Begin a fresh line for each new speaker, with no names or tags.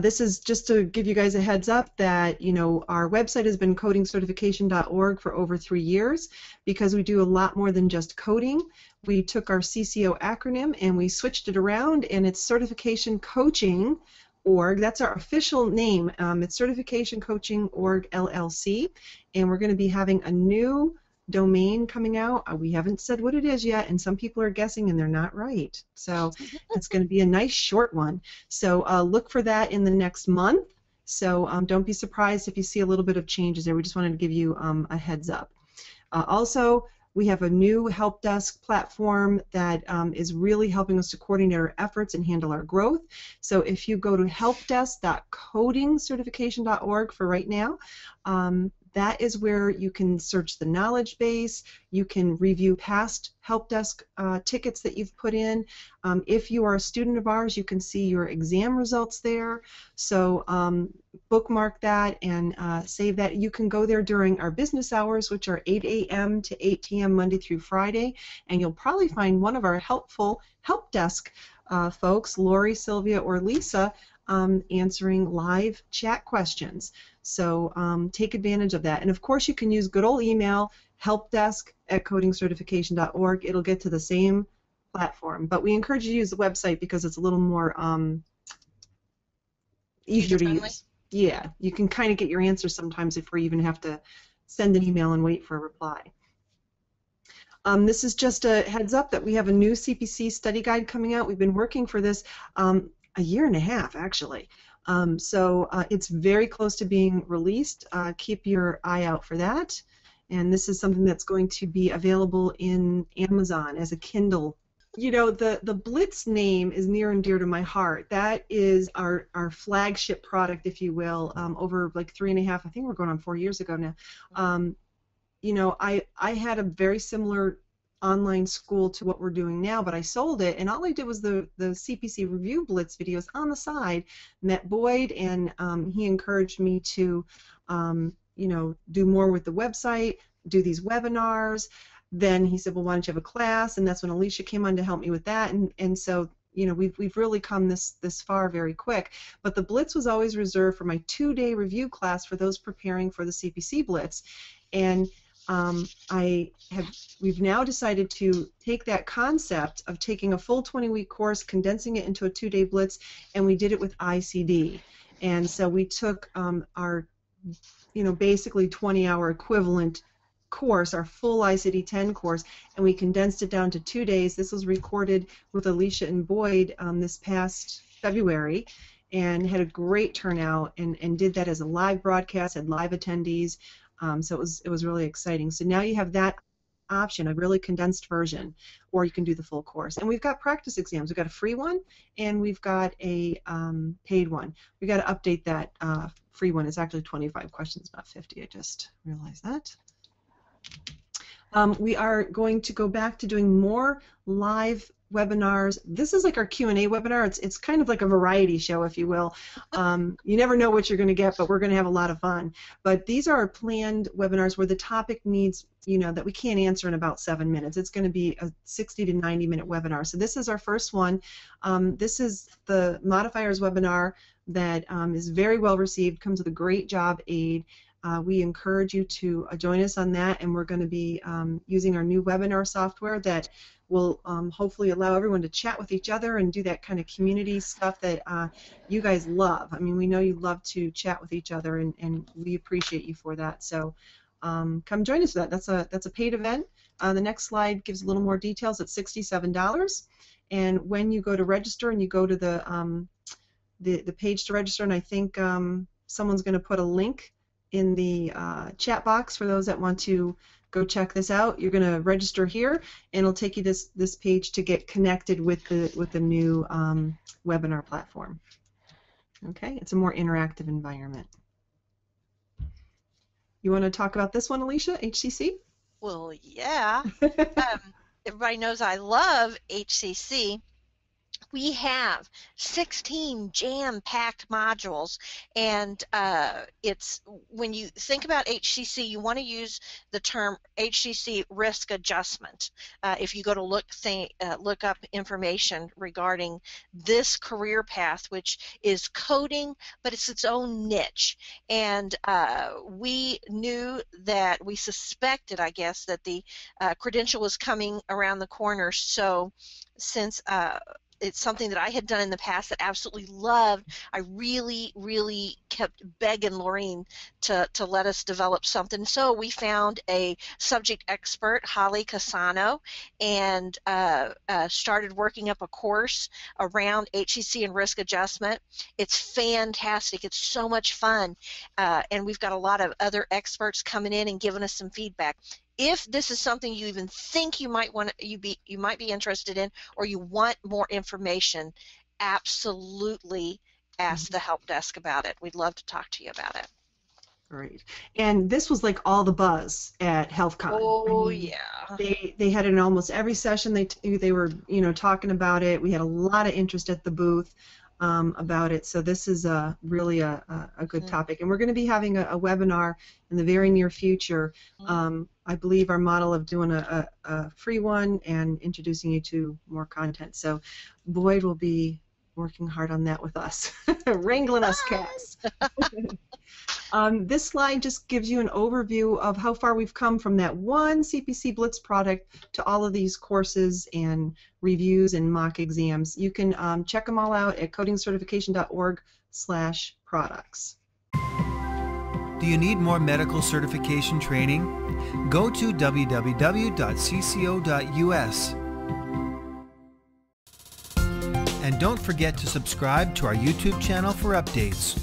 This is just to give you guys a heads up that, you know, our website has been codingcertification.org for over 3 years because we do a lot more than just coding. We took our CCO acronym and we switched it around, and it's Certification Coaching Org. That's our official name. It's Certification Coaching Org LLC, and we're going to be having a new domain coming out. We haven't said what it is yet, and some people are guessing and they're not right. So it's going to be a nice short one. So look for that in the next month. So don't be surprised if you see a little bit of changes there. We just wanted to give you a heads up. Also, we have a new help desk platform that is really helping us to coordinate our efforts and handle our growth. So if you go to helpdesk.codingcertification.org for right now, that is where you can search the knowledge base. You can review past help desk tickets that you've put in. If you are a student of ours, you can see your exam results there. So bookmark that and save that. You can go there during our business hours, which are 8 a.m. to 8 p.m. Monday through Friday, and you'll probably find one of our helpful help desk folks, Lori, Sylvia, or Lisa, answering live chat questions. So take advantage of that. And of course you can use good old email, helpdesk@codingcertification.org. It'll get to the same platform. But we encourage you to use the website because it's a little more easier to use. Yeah, you can kind of get your answers sometimes before you even have to send an email and wait for a reply. This is just a heads up that we have a new CPC study guide coming out. We've been working for this a year and a half, actually. So it's very close to being released. Keep your eye out for that. And this is something that's going to be available in Amazon as a Kindle. You know, the Blitz name is near and dear to my heart. That is our flagship product, if you will, over like 3.5, I think we're going on 4 years ago now. You know, I had a very similar online school to what we're doing now, but I sold it, and all I did was the CPC Review Blitz videos on the side. Met Boyd, and he encouraged me to, you know, do more with the website, do these webinars. Then he said, well, why don't you have a class? And that's when Alicia came on to help me with that, and so, you know, we've really come this far very quick. But the Blitz was always reserved for my 2-day review class for those preparing for the CPC Blitz, and we've now decided to take that concept of taking a full 20-week course, condensing it into a 2-day Blitz, and we did it with ICD. And so we took our, you know, basically 20-hour equivalent course, our full ICD-10 course, and we condensed it down to 2 days. This was recorded with Alicia and Boyd this past February, and had a great turnout, and did that as a live broadcast, had live attendees. So it was really exciting. So now you have that option, a really condensed version, or you can do the full course. And we've got practice exams. We've got a free one, and we've got a paid one. We've got to update that free one. It's actually 25 questions, not 50. I just realized that. We are going to go back to doing more live webinars. This is like our Q&A webinar. It's kind of like a variety show, if you will. You never know what you're going to get, but we're going to have a lot of fun. But these are our planned webinars where the topic needs, you know, that we can't answer in about 7 minutes. It's going to be a 60 to 90-minute webinar. So this is our first one. This is the modifiers webinar that is very well received, comes with a great job aid. We encourage you to join us on that, and we're going to be using our new webinar software that will hopefully allow everyone to chat with each other and do that kind of community stuff that you guys love. I mean, we know you love to chat with each other, and we appreciate you for that. So come join us for that. That's a paid event. The next slide gives a little more details. It's $67, and when you go to register and you go to the page to register, and I think someone's going to put a link in the chat box for those that want to go check this out. You're going to register here, and it'll take you this page to get connected with the new webinar platform. Okay, it's a more interactive environment. You want to talk about this one, Alicia, HCC?
Well, yeah. Everybody knows I love HCC. We have 16 jam-packed modules, and it's, when you think about HCC, you want to use the term HCC risk adjustment. If you go to look up information regarding this career path, which is coding, but it's its own niche. And we knew that, we suspected, I guess, that the credential was coming around the corner. So since it's something that I had done in the past that I absolutely loved, I really, really kept begging Laureen to let us develop something. So we found a subject expert, Holly Casano, and started working up a course around HCC and risk adjustment. It's fantastic. It's so much fun. And we've got a lot of other experts coming in and giving us some feedback. If this is something you even think you might want to, you might be interested in, or you want more information, absolutely ask the help desk about it. We'd love to talk to you about it.
Great. And this was like all the buzz at HealthCon.
Oh, yeah.
They had it in almost every session. They were, you know, talking about it. We had a lot of interest at the booth about it. So this is really a good topic. And we're going to be having a webinar in the very near future. I believe our model of doing a free one and introducing you to more content. So Boyd will be working hard on that with us, wrangling us cats. This slide just gives you an overview of how far we've come from that one CPC Blitz product to all of these courses and reviews and mock exams. You can check them all out at codingcertification.org/products.
Do you need more medical certification training? Go to www.cco.us. And don't forget to subscribe to our YouTube channel for updates.